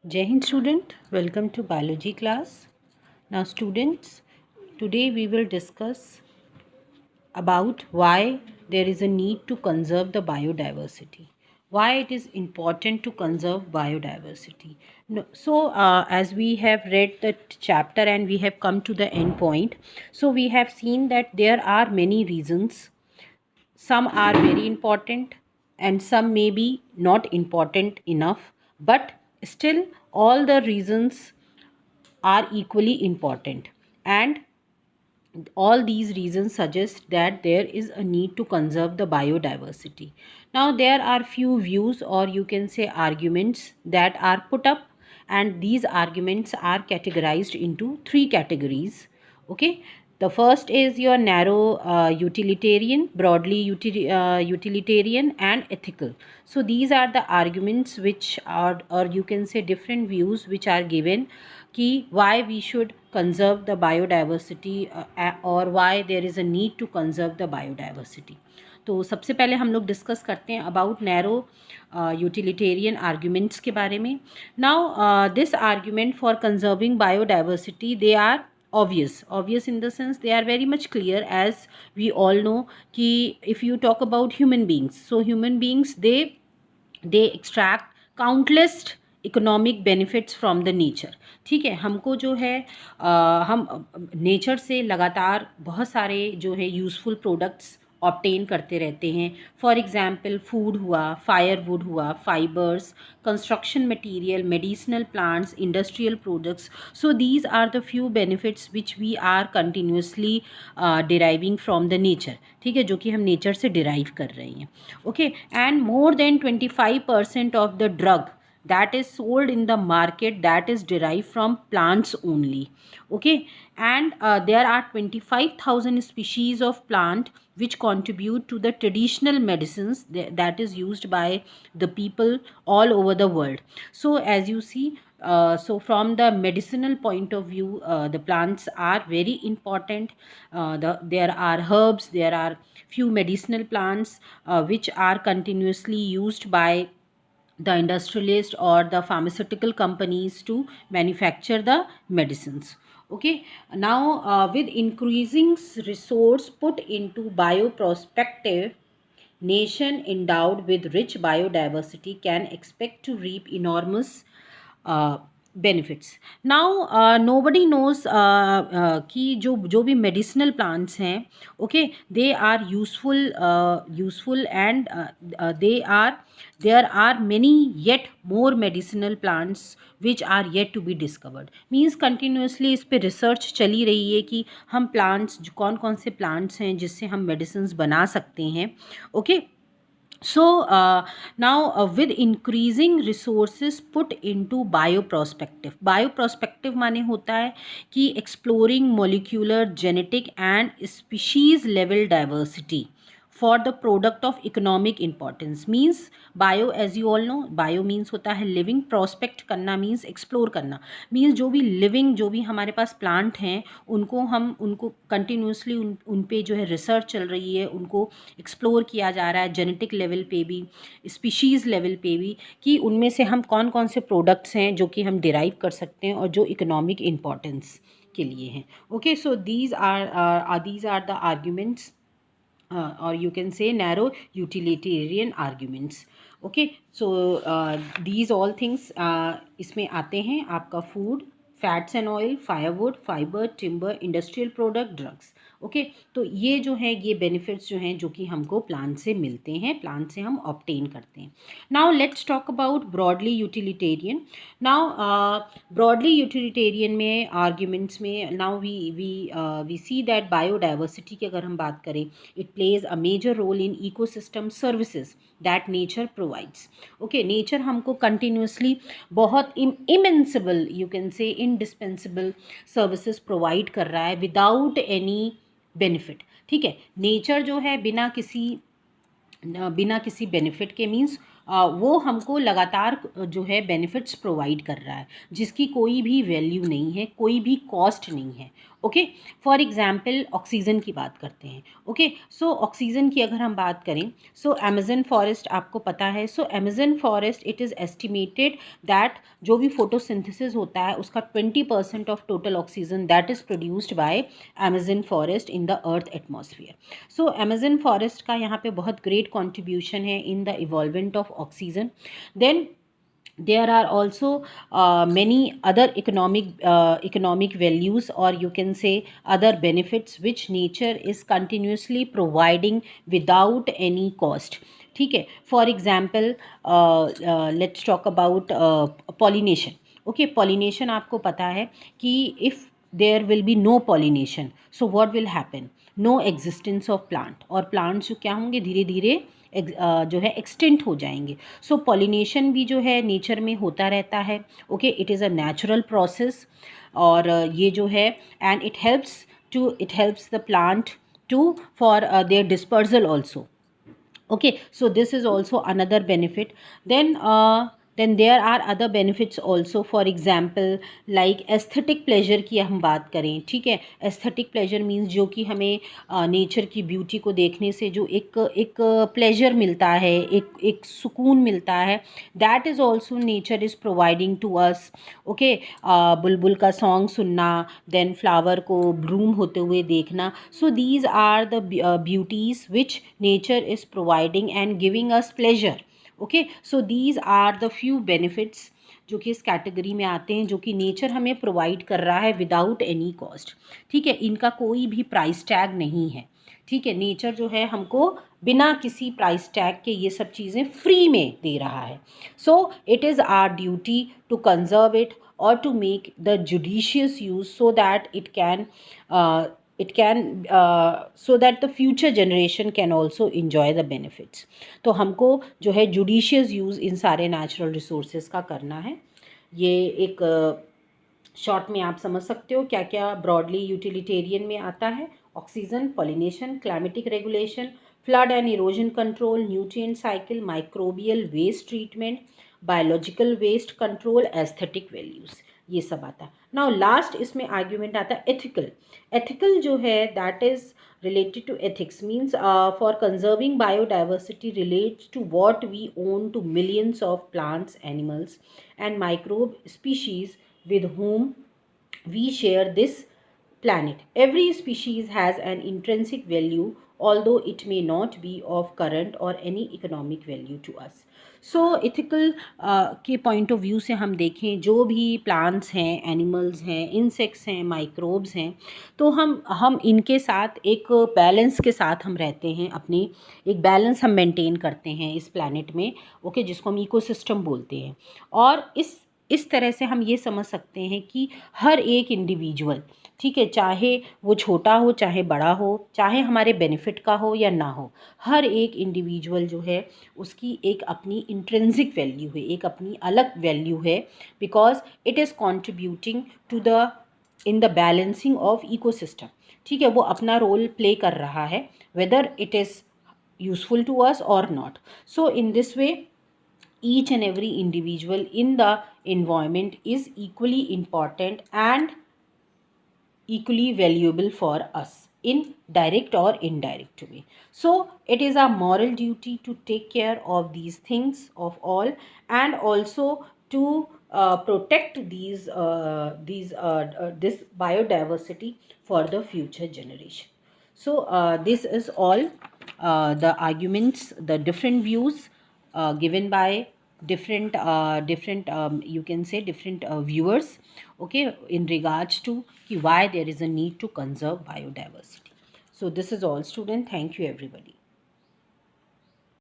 Jai Hind student, welcome to biology class. Now students, today we will discuss about why there is a need to conserve the biodiversity. Why it is important to conserve biodiversity. No, as we have read the chapter and we have come to the end point, so we have seen that there are many reasons. Some are very important and some may be not important enough, but still all the reasons are equally important, and all these reasons suggest that there is a need to conserve the biodiversity. Now there are few views, or you can say arguments, that are put up, and these arguments are categorized into three categories. Okay, the first is your narrow utilitarian, broadly utilitarian, and ethical. So these are the arguments which are, or you can say different views which are given कि why we should conserve the biodiversity or why there is a need to conserve the biodiversity. तो सबसे पहले हम लोग discuss करते हैं about narrow utilitarian arguments के बारे में. Now this argument for conserving biodiversity, they are obvious in the sense they are very much clear, as we all know कि if you talk about human beings, so human beings they extract countless economic benefits from the nature. ठीक है, हमको जो है हम nature से लगातार बहुत सारे जो है यूज़फुल प्रोडक्ट्स ऑब्टेन करते रहते हैं. फॉर एग्जांपल फूड हुआ, फायरवुड हुआ, fibres, construction material, medicinal plants, industrial products. So these are the few benefits which we are continuously deriving from the nature. ठीक है, जो कि हम नेचर से डिराइव कर रहे हैं. Okay, and more than 25% of the drug that is sold in the market that is derived from plants only. Okay, and there are 25,000 species of plant which contribute to the traditional medicines that is used by the people all over the world. So as you see, so from the medicinal point of view, the plants are very important. There are herbs, there are few medicinal plants which are continuously used by the industrialist or the pharmaceutical companies to manufacture the medicines. Okay, now with increasing resource put into bioprospective, nation endowed with rich biodiversity can expect to reap enormous uh, benefits. Now nobody knows कि जो भी medicinal plants हैं, okay, they are useful, and there are many yet more medicinal plants which are yet to be discovered. Means continuously इस पे research चली रही है कि हम plants, कौन कौन से plants हैं जिससे हम medicines बना सकते हैं. Okay, so now with increasing resources put into bioprospective माने होता है कि exploring molecular, genetic and species level diversity for the product of economic importance. Means bio, as you all know, bio means होता है living, prospect करना means explore करना. means जो भी living, जो भी हमारे पास plant हैं उनको continuously उन पे जो है research चल रही है, उनको explore किया जा रहा है genetic level पे भी, species level पे भी, कि उनमें से हम कौन कौन से products हैं जो कि हम derive कर सकते हैं और जो economic importance के लिए हैं. Okay, so these are the arguments, or you can say narrow utilitarian arguments. Okay, so these all things इसमें आते हैं आपका food, fats and oil, firewood, fiber, timber, industrial product, drugs. Okay, तो ये जो है ये बेनिफिट्स जो हैं जो कि हमको प्लांट से मिलते हैं, प्लांट से हम ऑब्टेन करते हैं. Now let's talk about broadly utilitarian. Now broadly utilitarian में आर्ग्यूमेंट्स में now we see that biodiversity की अगर हम बात करें, it plays a major role in ecosystem services that nature provides. Okay, nature हमको कंटिन्यूसली बहुत इमेंसिबल, you can say indispensable services provide कर रहा है विदाउट एनी बेनिफिट. ठीक है, नेचर जो है बिना किसी बेनिफिट के मीन्स वो हमको लगातार जो है बेनिफिट्स प्रोवाइड कर रहा है जिसकी कोई भी वैल्यू नहीं है, कोई भी कॉस्ट नहीं है. ओके। फॉर एग्जाम्पल ऑक्सीजन की बात करते हैं। ओके, सो ऑक्सीजन की अगर हम बात करें, सो अमेजन फॉरेस्ट आपको पता है, so Amazon forest it is estimated that जो भी फोटोसिंथेसिस होता है उसका 20% of total oxygen that is produced by Amazon forest in the earth atmosphere. So Amazon forest का यहाँ पे बहुत ग्रेट कॉन्ट्रीब्यूशन है in the involvement of oxygen. Then there are also many other economic values, or you can say other benefits which nature is continuously providing without any cost. ठीक है, for example let's talk about pollination. Okay, pollination आपको पता है कि if there will be no pollination, so what will happen, no existence of plant, और plants जो क्या होंगे धीरे धीरे जो है एक्सटेंट हो जाएंगे। सो पॉलिनेशन भी जो है नेचर में होता रहता है। Okay, it is a natural process, और ये जो है and it helps the plant to for their dispersal also. Okay, so this is also another benefit. Then there are other benefits also, for example like aesthetic pleasure की हम बात करें, ठीक है, aesthetic pleasure means जो कि हमें nature की ब्यूटी को देखने से जो एक प्लेजर मिलता है, एक सुकून मिलता है, that is also nature is providing to us. Okay, बुलबुल का सॉन्ग सुनना, देन फ्लावर को ब्लूम होते हुए देखना, so these are the beauties which nature is providing and giving us pleasure. Okay, so these are the few benefits जो कि इस कैटेगरी में आते हैं, जो कि नेचर हमें प्रोवाइड कर रहा है विदाउट एनी कॉस्ट। ठीक है, इनका कोई भी प्राइस टैग नहीं है। ठीक है, नेचर जो है हमको बिना किसी प्राइस टैग के ये सब चीज़ें फ्री में दे रहा है। So it is our duty to conserve it or to make the judicious use so that so that the future generation can also enjoy the benefits. तो हमको जो है judicious use इन सारे natural resources का करना है। ये एक शॉर्ट में आप समझ सकते हो क्या क्या ब्रॉडली यूटिलिटेरियन में आता है। Oxygen, pollination, climatic regulation, flood and erosion control, nutrient cycle, microbial waste treatment, biological waste control, aesthetic values, ये सब आता है। नाउ लास्ट इसमें आर्ग्यूमेंट आता है एथिकल। एथिकल जो है that is related to ethics, means for conserving biodiversity relates to what we own to millions of plants, animals and microbe species with whom we share this planet. Every species has an intrinsic value, although it may not be of current or any economic value to us. So ethical के point of view से हम देखें, जो भी plants हैं, animals हैं, insects हैं, microbes हैं, तो हम इनके साथ एक बैलेंस के साथ हम रहते हैं, अपनी एक बैलेंस हम मेंटेन करते हैं इस प्लैनेट में। ओके, जिसको हम इकोसिस्टम बोलते हैं। और इस तरह से हम ये समझ सकते हैं कि हर एक इंडिविजुअल, ठीक है, चाहे वो छोटा हो चाहे बड़ा हो, चाहे हमारे बेनिफिट का हो या ना हो, हर एक इंडिविजुअल जो है उसकी एक अपनी इंट्रिंसिक वैल्यू है, एक अपनी अलग वैल्यू है, because it is contributing to the in the balancing of ecosystem. ठीक है, वो अपना रोल प्ले कर रहा है, whether it is useful to us और not. So in this way each and every individual in the environment is equally important and equally valuable for us in direct or indirect way. So it is our moral duty to take care of these things of all, and also to protect this biodiversity for the future generation. So this is all the arguments, the different views given by different you can say different viewers, okay, in regards to why there is a need to conserve biodiversity. So this is all, student. Thank you everybody.